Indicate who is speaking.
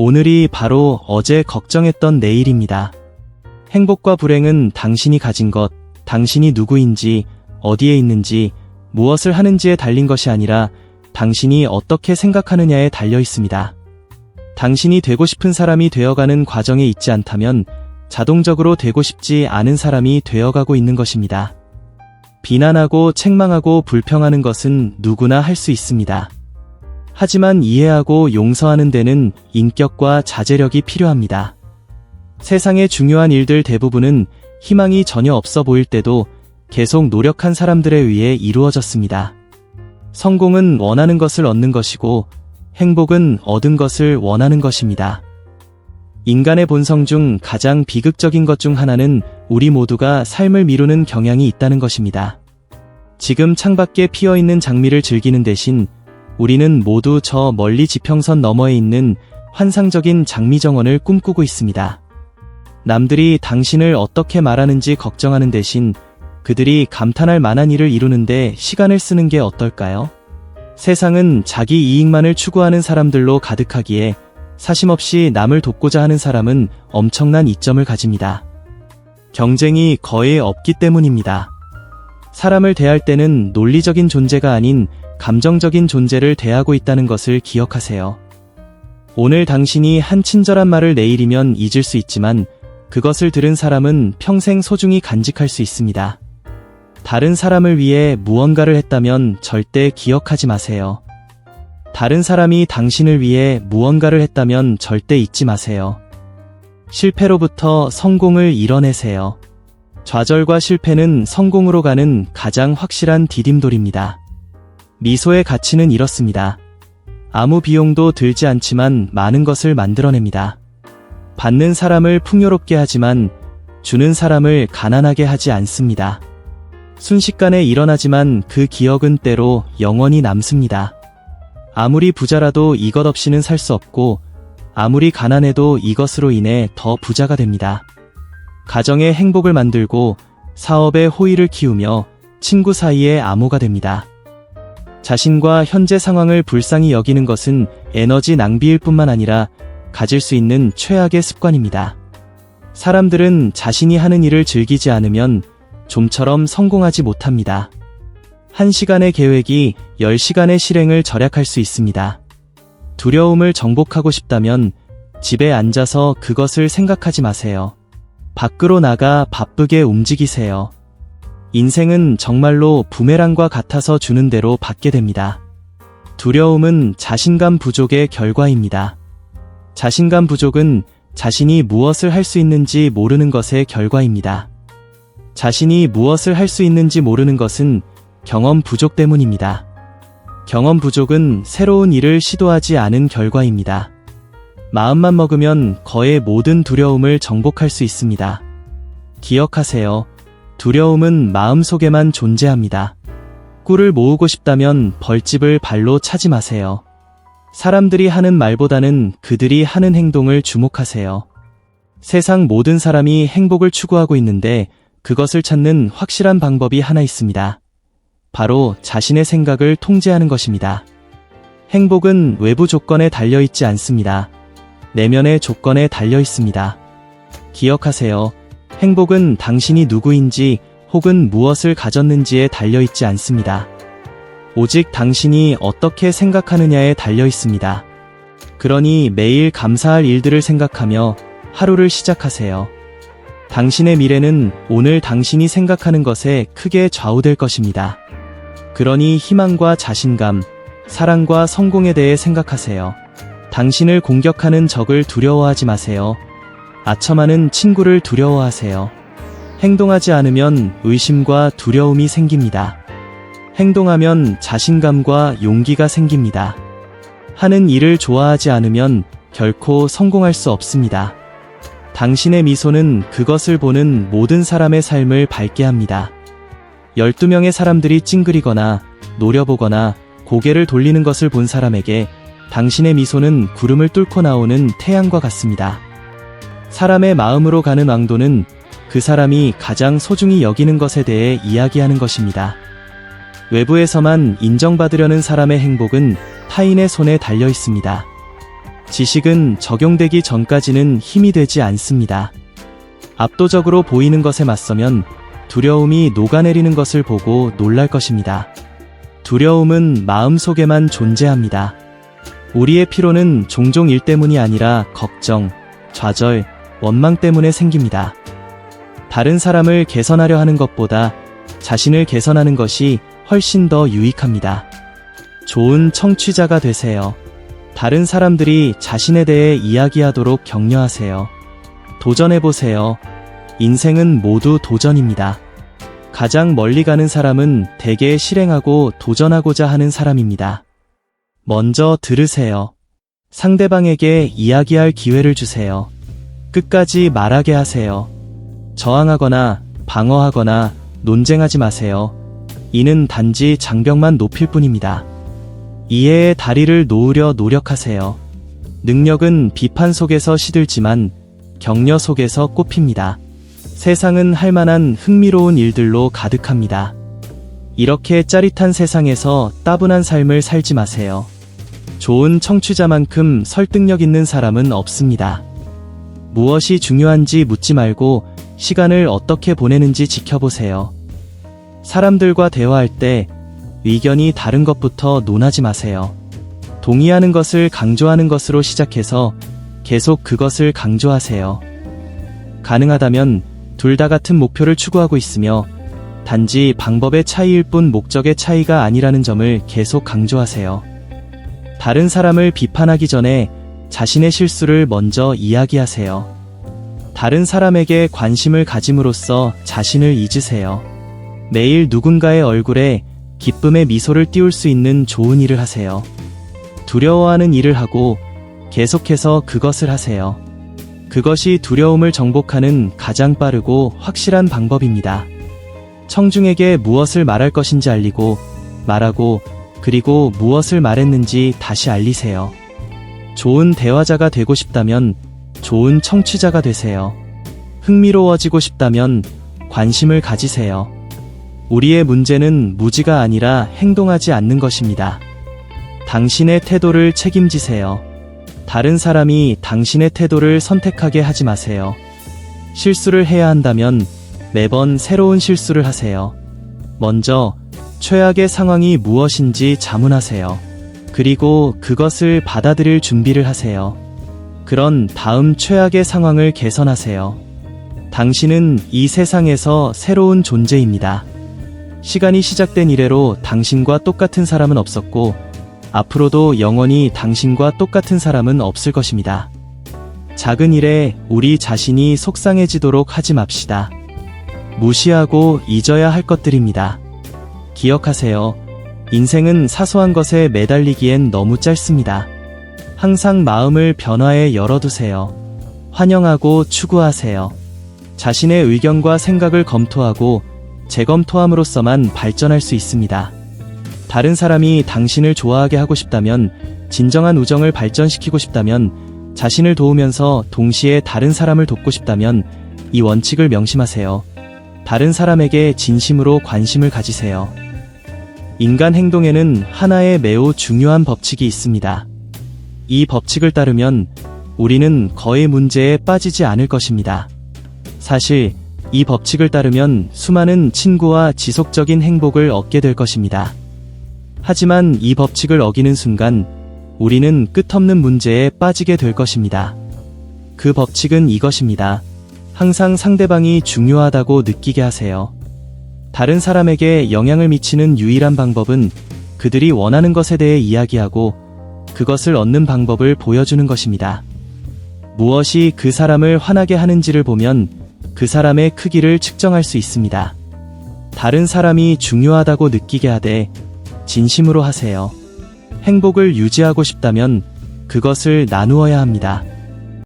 Speaker 1: 오늘이 바로 어제 걱정했던 내일입니다. 행복과 불행은 당신이 가진 것, 당신이 누구인지, 어디에 있는지, 무엇을 하는지에 달린 것이 아니라 당신이 어떻게 생각하느냐에 달려 있습니다. 당신이 되고 싶은 사람이 되어가는 과정에 있지 않다면 자동적으로 되고 싶지 않은 사람이 되어가고 있는 것입니다. 비난하고 책망하고 불평하는 것은 누구나 할 수 있습니다. 하지만 이해하고 용서하는 데는 인격과 자제력이 필요합니다. 세상의 중요한 일들 대부분은 희망이 전혀 없어 보일 때도 계속 노력한 사람들에 의해 이루어졌습니다. 성공은 원하는 것을 얻는 것이고 행복은 얻은 것을 원하는 것입니다. 인간의 본성 중 가장 비극적인 것 중 하나는 우리 모두가 삶을 미루는 경향이 있다는 것입니다. 지금 창밖에 피어있는 장미를 즐기는 대신 우리는 모두 저 멀리 지평선 너머에 있는 환상적인 장미 정원을 꿈꾸고 있습니다. 남들이 당신을 어떻게 말하는지 걱정하는 대신 그들이 감탄할 만한 일을 이루는데 시간을 쓰는 게 어떨까요? 세상은 자기 이익만을 추구하는 사람들로 가득하기에 사심없이 남을 돕고자 하는 사람은 엄청난 이점을 가집니다. 경쟁이 거의 없기 때문입니다. 사람을 대할 때는 논리적인 존재가 아닌 감정적인 존재를 대하고 있다는 것을 기억하세요. 오늘 당신이 한 친절한 말을 내일이면 잊을 수 있지만 그것을 들은 사람은 평생 소중히 간직할 수 있습니다. 다른 사람을 위해 무언가를 했다면 절대 기억하지 마세요. 다른 사람이 당신을 위해 무언가를 했다면 절대 잊지 마세요. 실패로부터 성공을 이뤄내세요. 좌절과 실패는 성공으로 가는 가장 확실한 디딤돌입니다. 미소의 가치는 이렇습니다. 아무 비용도 들지 않지만 많은 것을 만들어냅니다. 받는 사람을 풍요롭게 하지만 주는 사람을 가난하게 하지 않습니다. 순식간에 일어나지만 그 기억은 때로 영원히 남습니다. 아무리 부자라도 이것 없이는 살 수 없고 아무리 가난해도 이것으로 인해 더 부자가 됩니다. 가정의 행복을 만들고 사업의 호의를 키우며 친구 사이의 암호가 됩니다. 자신과 현재 상황을 불쌍히 여기는 것은 에너지 낭비일 뿐만 아니라 가질 수 있는 최악의 습관입니다. 사람들은 자신이 하는 일을 즐기지 않으면 좀처럼 성공하지 못합니다. 1시간의 계획이 10시간의 실행을 절약할 수 있습니다. 두려움을 정복하고 싶다면 집에 앉아서 그것을 생각하지 마세요. 밖으로 나가 바쁘게 움직이세요. 인생은 정말로 부메랑과 같아서 주는 대로 받게 됩니다. 두려움은 자신감 부족의 결과입니다. 자신감 부족은 자신이 무엇을 할 수 있는지 모르는 것의 결과입니다. 자신이 무엇을 할 수 있는지 모르는 것은 경험 부족 때문입니다. 경험 부족은 새로운 일을 시도하지 않은 결과입니다. 마음만 먹으면 거의 모든 두려움을 정복할 수 있습니다. 기억하세요. 두려움은 마음속에만 존재합니다. 꿀을 모으고 싶다면 벌집을 발로 차지 마세요. 사람들이 하는 말보다는 그들이 하는 행동을 주목하세요. 세상 모든 사람이 행복을 추구하고 있는데 그것을 찾는 확실한 방법이 하나 있습니다. 바로 자신의 생각을 통제하는 것입니다. 행복은 외부 조건에 달려있지 않습니다. 내면의 조건에 달려 있습니다. 기억하세요. 행복은 당신이 누구인지 혹은 무엇을 가졌는지에 달려있지 않습니다. 오직 당신이 어떻게 생각하느냐에 달려 있습니다. 그러니 매일 감사할 일들을 생각하며 하루를 시작하세요. 당신의 미래는 오늘 당신이 생각하는 것에 크게 좌우될 것입니다. 그러니 희망과 자신감, 사랑과 성공에 대해 생각하세요. 당신을 공격하는 적을 두려워하지 마세요. 아첨하는 친구를 두려워하세요. 행동하지 않으면 의심과 두려움이 생깁니다. 행동하면 자신감과 용기가 생깁니다. 하는 일을 좋아하지 않으면 결코 성공할 수 없습니다. 당신의 미소는 그것을 보는 모든 사람의 삶을 밝게 합니다. 12명의 사람들이 찡그리거나 노려보거나 고개를 돌리는 것을 본 사람에게 당신의 미소는 구름을 뚫고 나오는 태양과 같습니다. 사람의 마음으로 가는 왕도는 그 사람이 가장 소중히 여기는 것에 대해 이야기하는 것입니다. 외부에서만 인정받으려는 사람의 행복은 타인의 손에 달려 있습니다. 지식은 적용되기 전까지는 힘이 되지 않습니다. 압도적으로 보이는 것에 맞서면 두려움이 녹아내리는 것을 보고 놀랄 것입니다. 두려움은 마음속에만 존재합니다. 우리의 피로는 종종 일 때문이 아니라 걱정, 좌절, 원망 때문에 생깁니다. 다른 사람을 개선하려 하는 것보다 자신을 개선하는 것이 훨씬 더 유익합니다. 좋은 청취자가 되세요. 다른 사람들이 자신에 대해 이야기하도록 격려하세요. 도전해보세요. 인생은 모두 도전입니다. 가장 멀리 가는 사람은 대개 실행하고 도전하고자 하는 사람입니다. 먼저 들으세요. 상대방에게 이야기할 기회를 주세요. 끝까지 말하게 하세요. 저항하거나 방어하거나 논쟁하지 마세요. 이는 단지 장벽만 높일 뿐입니다. 이해의 다리를 놓으려 노력하세요. 능력은 비판 속에서 시들지만 격려 속에서 꽃핍니다. 세상은 할 만한 흥미로운 일들로 가득합니다. 이렇게 짜릿한 세상에서 따분한 삶을 살지 마세요. 좋은 청취자만큼 설득력 있는 사람은 없습니다. 무엇이 중요한지 묻지 말고 시간을 어떻게 보내는지 지켜보세요. 사람들과 대화할 때 의견이 다른 것부터 논하지 마세요. 동의하는 것을 강조하는 것으로 시작해서 계속 그것을 강조하세요. 가능하다면 둘 다 같은 목표를 추구하고 있으며 단지 방법의 차이일 뿐 목적의 차이가 아니라는 점을 계속 강조하세요. 다른 사람을 비판하기 전에 자신의 실수를 먼저 이야기하세요. 다른 사람에게 관심을 가짐으로써 자신을 잊으세요. 매일 누군가의 얼굴에 기쁨의 미소를 띄울 수 있는 좋은 일을 하세요. 두려워하는 일을 하고 계속해서 그것을 하세요. 그것이 두려움을 정복하는 가장 빠르고 확실한 방법입니다. 청중에게 무엇을 말할 것인지 알리고 말하고 그리고 무엇을 말했는지 다시 알리세요. 좋은 대화자가 되고 싶다면 좋은 청취자가 되세요. 흥미로워지고 싶다면 관심을 가지세요. 우리의 문제는 무지가 아니라 행동하지 않는 것입니다. 당신의 태도를 책임지세요. 다른 사람이 당신의 태도를 선택하게 하지 마세요. 실수를 해야 한다면 매번 새로운 실수를 하세요. 먼저 최악의 상황이 무엇인지 자문하세요. 그리고 그것을 받아들일 준비를 하세요. 그런 다음 최악의 상황을 개선하세요. 당신은 이 세상에서 새로운 존재입니다. 시간이 시작된 이래로 당신과 똑같은 사람은 없었고 앞으로도 영원히 당신과 똑같은 사람은 없을 것입니다. 작은 일에 우리 자신이 속상해지도록 하지 맙시다. 무시하고 잊어야 할 것들입니다. 기억하세요. 인생은 사소한 것에 매달리기엔 너무 짧습니다. 항상 마음을 변화에 열어두세요. 환영하고 추구하세요. 자신의 의견과 생각을 검토하고 재검토함으로써만 발전할 수 있습니다. 다른 사람이 당신을 좋아하게 하고 싶다면, 진정한 우정을 발전시키고 싶다면, 자신을 도우면서 동시에 다른 사람을 돕고 싶다면 이 원칙을 명심하세요. 다른 사람에게 진심으로 관심을 가지세요. 인간 행동에는 하나의 매우 중요한 법칙이 있습니다. 이 법칙을 따르면 우리는 거의 문제에 빠지지 않을 것입니다. 사실 이 법칙을 따르면 수많은 친구와 지속적인 행복을 얻게 될 것입니다. 하지만 이 법칙을 어기는 순간 우리는 끝없는 문제에 빠지게 될 것입니다. 그 법칙은 이것입니다. 항상 상대방이 중요하다고 느끼게 하세요. 다른 사람에게 영향을 미치는 유일한 방법은 그들이 원하는 것에 대해 이야기하고 그것을 얻는 방법을 보여주는 것입니다. 무엇이 그 사람을 화나게 하는지를 보면 그 사람의 크기를 측정할 수 있습니다. 다른 사람이 중요하다고 느끼게 하되 진심으로 하세요. 행복을 유지하고 싶다면 그것을 나누어야 합니다.